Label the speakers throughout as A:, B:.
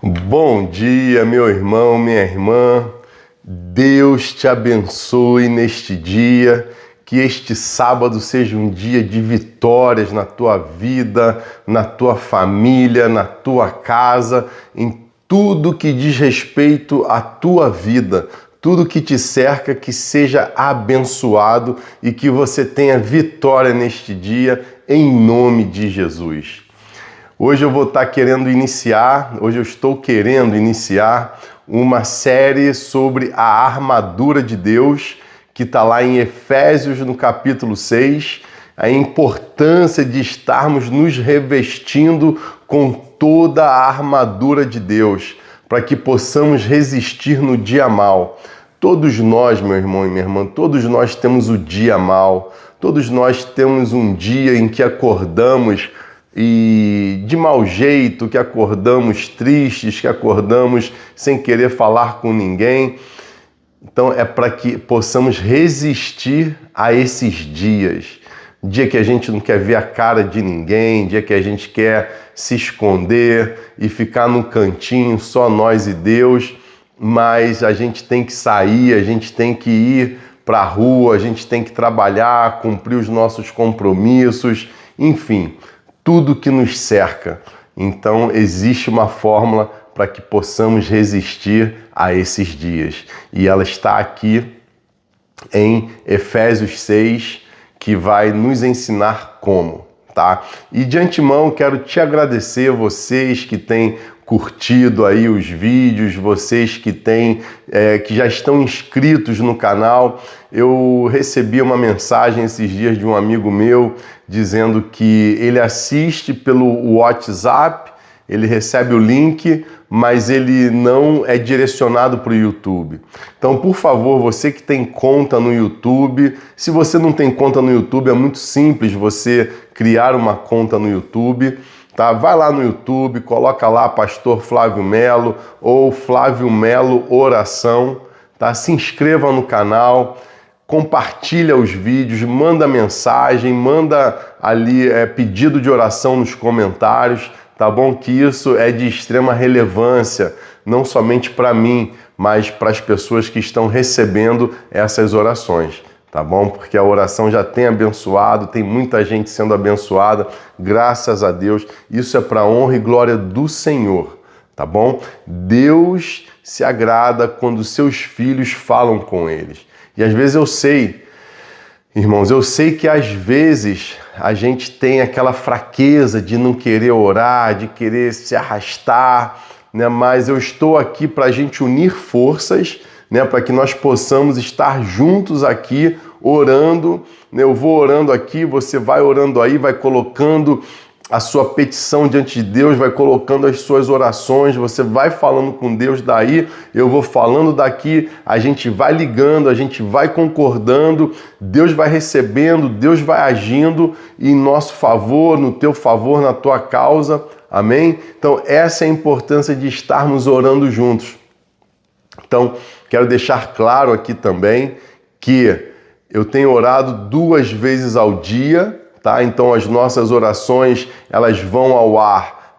A: Bom dia, meu irmão, minha irmã. Deus te abençoe neste dia. Que este sábado seja um dia de vitórias na tua vida, na tua família, na tua casa, em tudo que diz respeito à tua vida. Tudo que te cerca, que seja abençoado e que você tenha vitória neste dia, em nome de Jesus. Hoje eu estou querendo iniciar uma série sobre a armadura de Deus, que está lá em Efésios, no capítulo 6, a importância de estarmos nos revestindo com toda a armadura de Deus, para que possamos resistir no dia mal. Todos nós, meu irmão e minha irmã, todos nós temos o dia mal, todos nós temos um dia em que acordamos e de mau jeito, que acordamos tristes, que acordamos sem querer falar com ninguém. Então é para que possamos resistir a esses dias. Dia que a gente não quer ver a cara de ninguém, dia que a gente quer se esconder e ficar no cantinho, só nós e Deus, mas a gente tem que sair, a gente tem que ir para a rua, a gente tem que trabalhar, cumprir os nossos compromissos, enfim, tudo que nos cerca. Então existe uma fórmula para que possamos resistir a esses dias. E ela está aqui em Efésios 6, que vai nos ensinar como, tá? E de antemão quero te agradecer, vocês que têm curtido aí os vídeos, vocês que que já estão inscritos no canal. Eu recebi uma mensagem esses dias de um amigo meu dizendo que ele assiste pelo WhatsApp, ele recebe o link, mas ele não é direcionado para o YouTube. Então, por favor, você que tem conta no YouTube, se você não tem conta no YouTube, é muito simples você criar uma conta no YouTube, tá? Vai lá no YouTube, coloca lá Pastor Flávio Melo ou Flávio Melo Oração, tá? Se inscreva no canal, compartilha os vídeos, manda mensagem, manda ali pedido de oração nos comentários, tá bom? Que isso é de extrema relevância, não somente para mim, mas para as pessoas que estão recebendo essas orações, tá bom? Porque a oração já tem abençoado, tem muita gente sendo abençoada, graças a Deus. Isso é para a honra e glória do Senhor, tá bom? Deus se agrada quando seus filhos falam com eles. E às vezes eu sei, irmãos, eu sei que às vezes a gente tem aquela fraqueza de não querer orar, de querer se arrastar, né? Mas eu estou aqui para a gente unir forças, né? Para que nós possamos estar juntos aqui orando, né? Eu vou orando aqui, você vai orando aí, vai colocando a sua petição diante de Deus, vai colocando as suas orações, você vai falando com Deus daí, eu vou falando daqui, a gente vai ligando, a gente vai concordando, Deus vai recebendo, Deus vai agindo em nosso favor, no teu favor, na tua causa, amém? Então essa é a importância de estarmos orando juntos. Então quero deixar claro aqui também que eu tenho orado 2 vezes ao dia, tá? Então as nossas orações, elas vão ao ar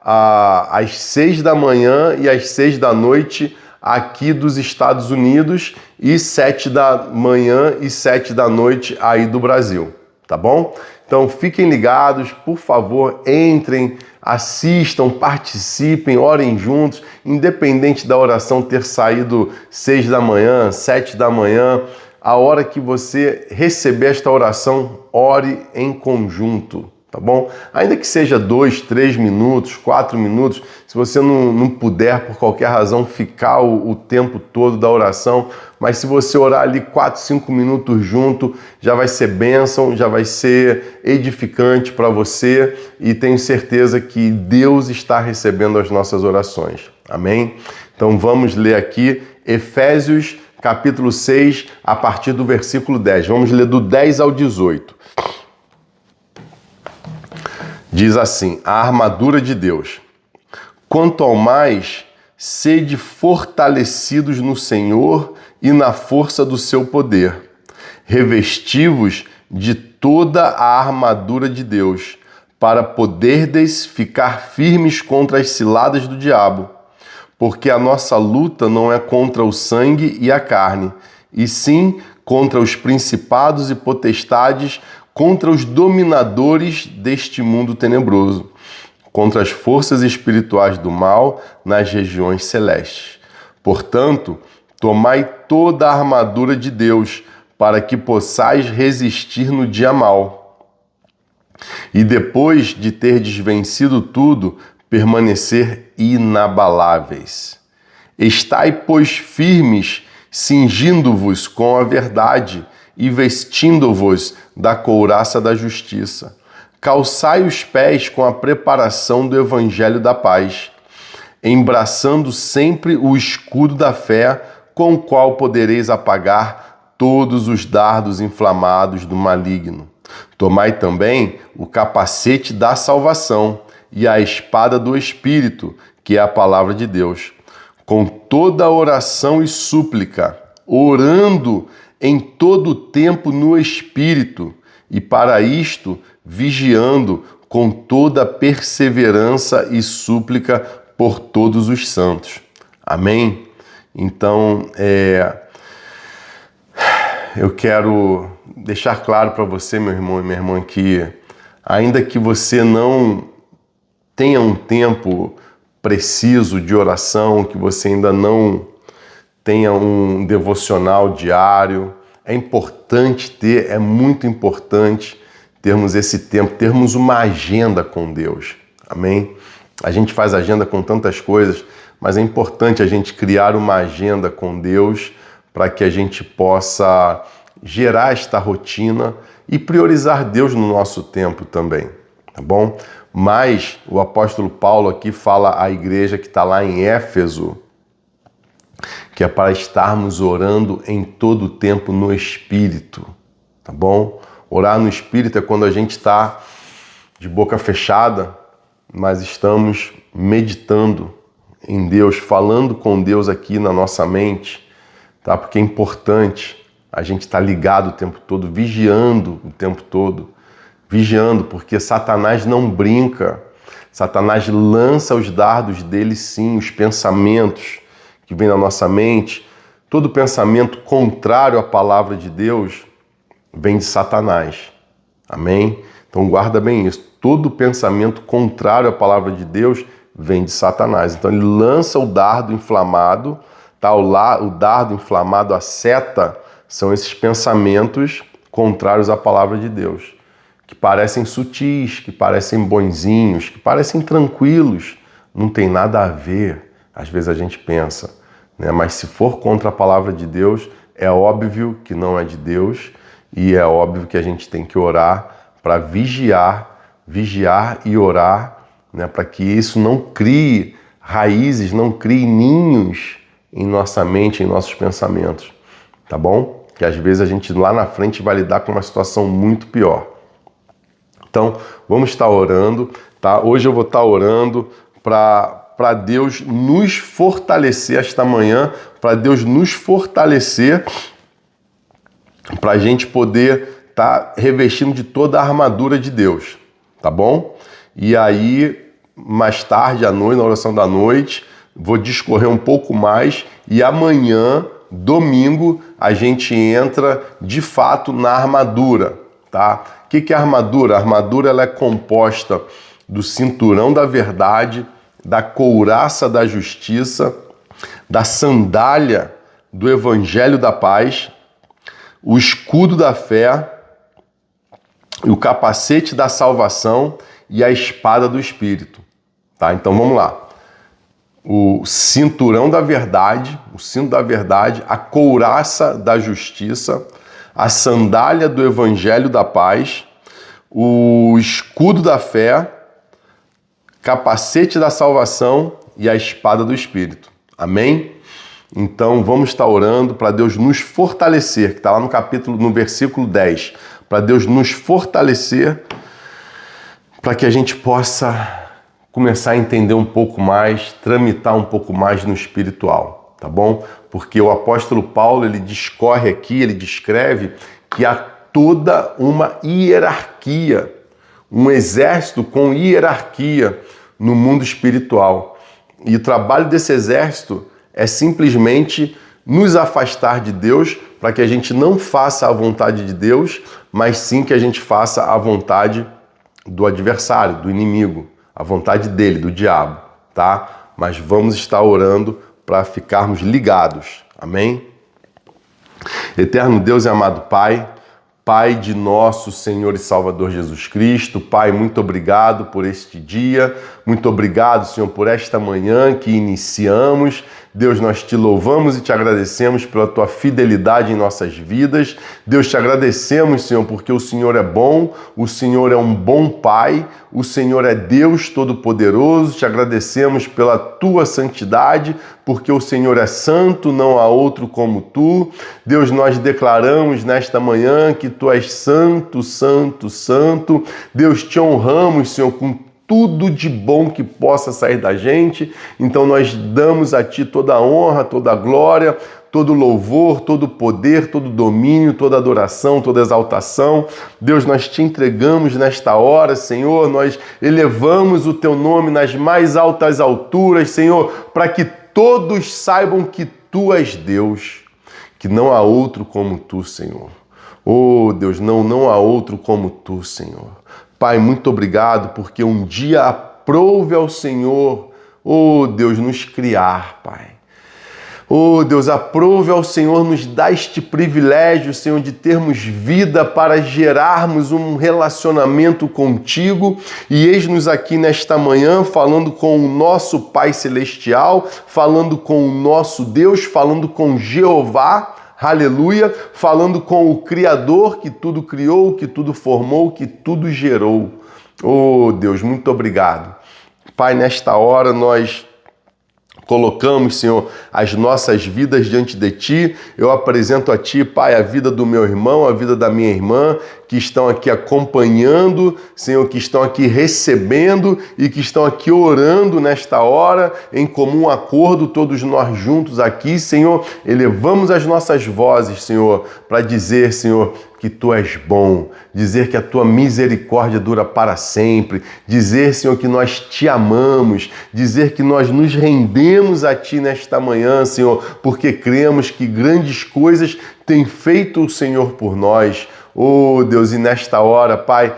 A: às 6 da manhã e às 6 da noite aqui dos Estados Unidos e 7 da manhã e 7 da noite aí do Brasil, tá bom? Então fiquem ligados, por favor, entrem, assistam, participem, orem juntos, independente da oração ter saído 6 da manhã, 7 da manhã, a hora que você receber esta oração, ore em conjunto, tá bom? Ainda que seja 2, 3 minutos, 4 minutos, se você não puder, por qualquer razão, ficar o tempo todo da oração, mas se você orar ali 4, 5 minutos junto, já vai ser bênção, já vai ser edificante para você e tenho certeza que Deus está recebendo as nossas orações, amém? Então vamos ler aqui Efésios capítulo 6, a partir do versículo 10. Vamos ler do 10 ao 18. Diz assim: a armadura de Deus. Quanto ao mais, sede fortalecidos no Senhor e na força do seu poder. Revesti-vos de toda a armadura de Deus, para poderdes ficar firmes contra as ciladas do diabo. porque a nossa luta não é contra o sangue e a carne, e sim contra os principados e potestades, contra os dominadores deste mundo tenebroso, contra as forças espirituais do mal nas regiões celestes. Portanto, tomai toda a armadura de Deus, para que possais resistir no dia mau. E depois de terdes vencido tudo, permanecer inabaláveis. Estai, pois, firmes, cingindo-vos com a verdade e vestindo-vos da couraça da justiça. Calçai os pés com a preparação do evangelho da paz, embraçando sempre o escudo da fé, com o qual podereis apagar todos os dardos inflamados do maligno. Tomai também o capacete da salvação e a espada do Espírito, que é a palavra de Deus, com toda oração e súplica, orando em todo o tempo no Espírito, e para isto vigiando com toda perseverança e súplica por todos os santos. Amém? Então, eu quero deixar claro para você, meu irmão e minha irmã, que ainda que você não tenha um tempo preciso de oração, que você ainda não tenha um devocional diário, é importante ter, é muito importante termos esse tempo, termos uma agenda com Deus. Amém? A gente faz agenda com tantas coisas, mas é importante a gente criar uma agenda com Deus para que a gente possa gerar esta rotina e priorizar Deus no nosso tempo também, tá bom? Mas o apóstolo Paulo aqui fala à igreja que está lá em Éfeso, que é para estarmos orando em todo o tempo no Espírito, tá bom? Orar no Espírito é quando a gente está de boca fechada, mas estamos meditando em Deus, falando com Deus aqui na nossa mente, tá? Porque é importante a gente estar ligado o tempo todo, vigiando o tempo todo, vigiando, porque Satanás não brinca. Satanás lança os dardos dele, sim, os pensamentos que vêm na nossa mente. Todo pensamento contrário à palavra de Deus vem de Satanás. Amém? Então guarda bem isso. Todo pensamento contrário à palavra de Deus vem de Satanás. Então ele lança o dardo inflamado, tá? O dardo inflamado, a seta, são esses pensamentos contrários à palavra de Deus, que parecem sutis, que parecem bonzinhos, que parecem tranquilos, não tem nada a ver, às vezes a gente pensa, né? Mas se for contra a palavra de Deus, é óbvio que não é de Deus e é óbvio que a gente tem que orar para vigiar e orar, né? Para que isso não crie raízes, não crie ninhos em nossa mente, em nossos pensamentos, tá bom? Que às vezes a gente lá na frente vai lidar com uma situação muito pior. Então, vamos estar orando, tá? Hoje eu vou estar orando para Deus nos fortalecer esta manhã, para Deus nos fortalecer, para a gente poder estar revestindo de toda a armadura de Deus, tá bom? E aí, mais tarde, à noite, na oração da noite, vou discorrer um pouco mais e amanhã, domingo, a gente entra de fato na armadura, tá? O que é a armadura? A armadura ela é composta do cinturão da verdade, da couraça da justiça, da sandália do evangelho da paz, o escudo da fé, o capacete da salvação e a espada do Espírito, tá? Então vamos lá. O cinturão da verdade, o cinto da verdade, a couraça da justiça, a sandália do evangelho da paz, o escudo da fé, capacete da salvação e a espada do Espírito. Amém? Então vamos estar orando para Deus nos fortalecer, que está lá no versículo 10, para Deus nos fortalecer, para que a gente possa começar a entender um pouco mais, tramitar um pouco mais no espiritual, tá bom? Porque o apóstolo Paulo, ele discorre aqui, ele descreve que há toda uma hierarquia, um exército com hierarquia no mundo espiritual. E o trabalho desse exército é simplesmente nos afastar de Deus, para que a gente não faça a vontade de Deus, mas sim que a gente faça a vontade do adversário, do inimigo, a vontade dele, do diabo, tá? Mas vamos estar orando para ficarmos ligados, amém? Eterno Deus e amado Pai, Pai de nosso Senhor e Salvador Jesus Cristo, Pai, muito obrigado por este dia, muito obrigado, Senhor, por esta manhã que iniciamos. Deus, nós te louvamos e te agradecemos pela tua fidelidade em nossas vidas. Deus, te agradecemos, Senhor, porque o Senhor é bom, o Senhor é um bom Pai, o Senhor é Deus Todo-Poderoso. Te agradecemos pela tua santidade, porque o Senhor é santo, não há outro como tu. Deus, nós declaramos nesta manhã que tu és santo, santo, santo. Deus, te honramos, Senhor, com tudo de bom que possa sair da gente. Então nós damos a ti toda a honra, toda a glória, todo louvor, todo poder, todo domínio, toda adoração, toda exaltação. Deus, nós te entregamos nesta hora, Senhor, nós elevamos o teu nome nas mais altas alturas, Senhor, para que todos saibam que tu és Deus, que não há outro como tu, Senhor. Oh, Deus, não há outro como tu, Senhor. Pai, muito obrigado, porque um dia aprouve ao Senhor, oh Deus, nos criar, Pai. Oh Deus, aprouve ao Senhor nos dar este privilégio, Senhor, de termos vida para gerarmos um relacionamento contigo. E eis-nos aqui nesta manhã falando com o nosso Pai Celestial, falando com o nosso Deus, falando com Jeová. Aleluia, falando com o Criador que tudo criou, que tudo formou, que tudo gerou. Oh Deus, muito obrigado. Pai, nesta hora nós colocamos, Senhor, as nossas vidas diante de Ti. Eu apresento a Ti, Pai, a vida do meu irmão, a vida da minha irmã, que estão aqui acompanhando, Senhor, que estão aqui recebendo e que estão aqui orando nesta hora, em comum acordo, todos nós juntos aqui, Senhor, elevamos as nossas vozes, Senhor, para dizer, Senhor, que Tu és bom, dizer que a Tua misericórdia dura para sempre, dizer, Senhor, que nós Te amamos, dizer que nós nos rendemos a Ti nesta manhã, Senhor, porque cremos que grandes coisas tem feito o Senhor por nós. Oh Deus, e nesta hora, Pai,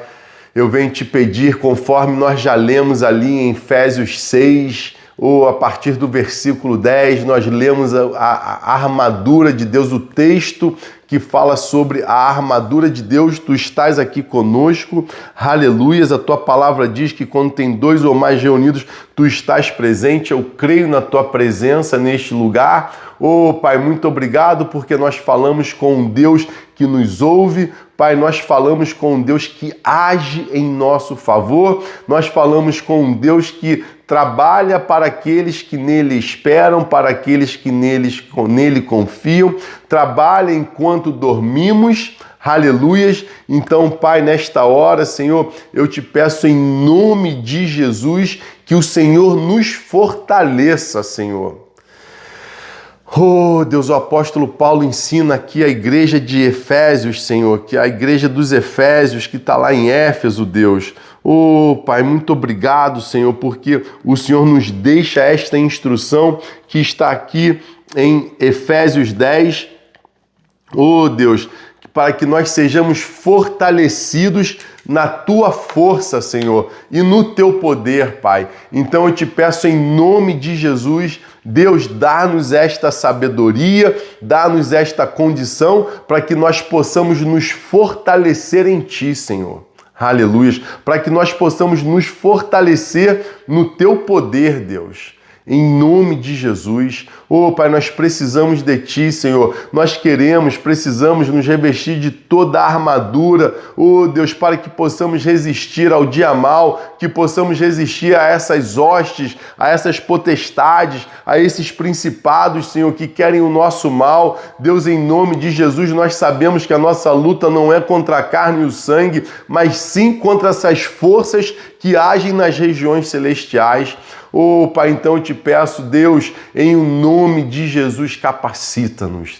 A: eu venho te pedir, conforme nós já lemos ali em Efésios 6, ou a partir do versículo 10, nós lemos a armadura de Deus, o texto que fala sobre a armadura de Deus. Tu estás aqui conosco, aleluias, a tua palavra diz que quando tem dois ou mais reunidos, tu estás presente. Eu creio na tua presença neste lugar. Oh Pai, muito obrigado, porque nós falamos com um Deus que nos ouve. Pai, nós falamos com um Deus que age em nosso favor, nós falamos com um Deus que trabalha para aqueles que nele esperam, para aqueles que nele confiam, trabalha enquanto dormimos, aleluias. Então, Pai, nesta hora, Senhor, eu te peço em nome de Jesus que o Senhor nos fortaleça, Senhor. Oh, Deus, o apóstolo Paulo ensina aqui a igreja de Efésios, Senhor, que é a igreja dos Efésios, que está lá em Éfeso, Deus. Oh, Pai, muito obrigado, Senhor, porque o Senhor nos deixa esta instrução que está aqui em Efésios 10. Oh, Deus, para que nós sejamos fortalecidos na Tua força, Senhor, e no Teu poder, Pai. Então eu te peço em nome de Jesus, Deus, dá-nos esta sabedoria, dá-nos esta condição para que nós possamos nos fortalecer em Ti, Senhor. Aleluia. Para que nós possamos nos fortalecer no Teu poder, Deus. Em nome de Jesus. Oh, Pai, nós precisamos de Ti, Senhor. Nós precisamos nos revestir de toda a armadura. Oh, Deus, para que possamos resistir ao dia mal, que possamos resistir a essas hostes, a essas potestades, a esses principados, Senhor, que querem o nosso mal. Deus, em nome de Jesus, nós sabemos que a nossa luta não é contra a carne e o sangue, mas sim contra essas forças que agem nas regiões celestiais. Oh, Pai, então eu te peço, Deus, em nome de Jesus, capacita-nos.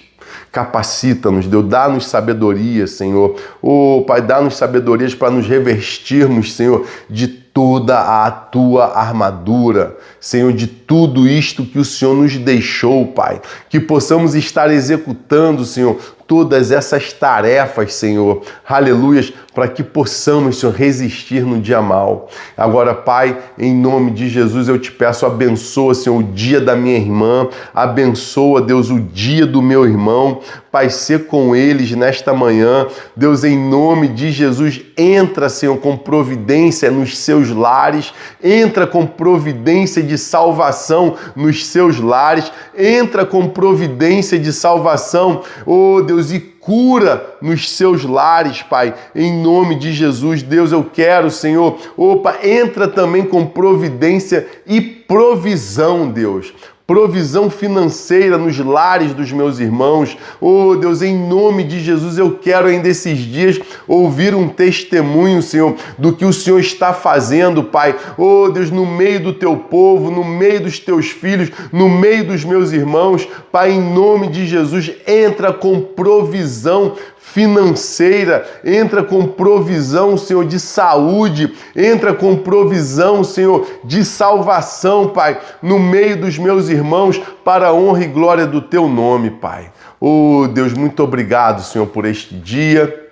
A: Capacita-nos, Deus, dá-nos sabedoria, Senhor. Oh, Pai, dá-nos sabedorias para nos revestirmos, Senhor, de toda a tua armadura, Senhor, de tudo isto que o Senhor nos deixou, Pai. Que possamos estar executando, Senhor, todas essas tarefas, Senhor, aleluias, para que possamos, Senhor, resistir no dia mal. Agora, Pai, em nome de Jesus, eu te peço, abençoa, Senhor, o dia da minha irmã, abençoa, Deus, o dia do meu irmão, Pai, ser com eles nesta manhã. Deus, em nome de Jesus, entra, Senhor, com providência nos seus lares, entra com providência de salvação nos seus lares, entra com providência de salvação, oh Deus, e cura nos seus lares, Pai, em nome de Jesus. Deus, eu quero, Senhor, opa, entra também com providência e provisão, Deus. Provisão financeira nos lares dos meus irmãos. Oh, Deus, em nome de Jesus, eu quero ainda esses dias ouvir um testemunho, Senhor, do que o Senhor está fazendo, Pai. Oh, Deus, no meio do teu povo, no meio dos teus filhos, no meio dos meus irmãos. Pai, em nome de Jesus, entra com provisão financeira, entra com provisão, Senhor, de saúde, entra com provisão, Senhor, de salvação, Pai, no meio dos meus irmãos, para a honra e glória do teu nome, Pai. Oh, Deus, muito obrigado, Senhor, por este dia.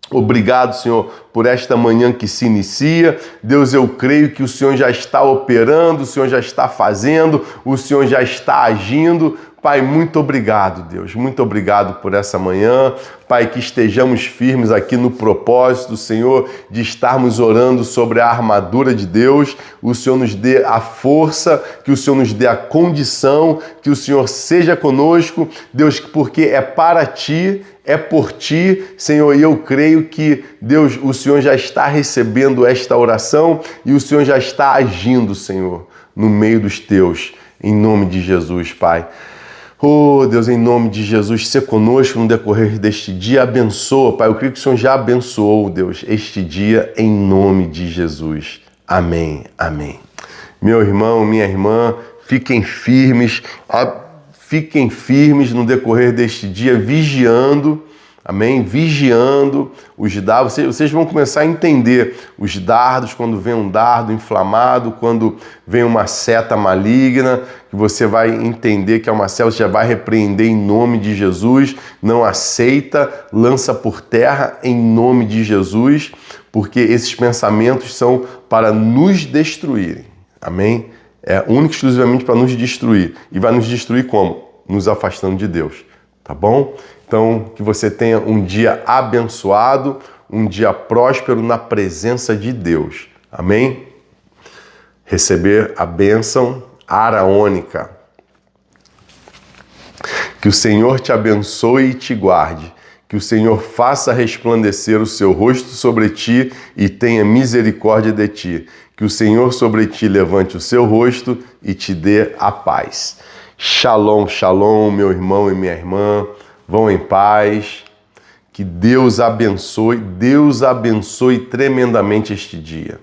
A: Obrigado, Senhor, por esta manhã que se inicia. Deus, eu creio que o Senhor já está operando, o Senhor já está fazendo, o Senhor já está agindo. Pai, muito obrigado, Deus. Muito obrigado por essa manhã. Pai, que estejamos firmes aqui no propósito, Senhor, de estarmos orando sobre a armadura de Deus. O Senhor nos dê a força, que o Senhor nos dê a condição, que o Senhor seja conosco. Deus, porque é para Ti, é por Ti, Senhor, e eu creio que, Deus, o Senhor já está recebendo esta oração e o Senhor já está agindo, Senhor, no meio dos Teus, em nome de Jesus, Pai. Oh, Deus, em nome de Jesus, ser conosco no decorrer deste dia, abençoa, Pai. Eu creio que o Senhor já abençoou, Deus, este dia, em nome de Jesus. Amém, amém. Meu irmão, minha irmã, fiquem firmes no decorrer deste dia, vigiando, amém? Vigiando os dardos. Vocês vão começar a entender os dardos, quando vem um dardo inflamado, quando vem uma seta maligna, que você vai entender que é uma seta, você já vai repreender em nome de Jesus, não aceita, lança por terra em nome de Jesus, porque esses pensamentos são para nos destruírem, amém? É único e exclusivamente para nos destruir. E vai nos destruir como? Nos afastando de Deus, tá bom? Então, que você tenha um dia abençoado, um dia próspero na presença de Deus. Amém? Receber a bênção araônica. Que o Senhor te abençoe e te guarde. Que o Senhor faça resplandecer o seu rosto sobre ti e tenha misericórdia de ti. Que o Senhor sobre ti levante o seu rosto e te dê a paz. Shalom, shalom, meu irmão e minha irmã. Vão em paz. Que Deus abençoe tremendamente este dia.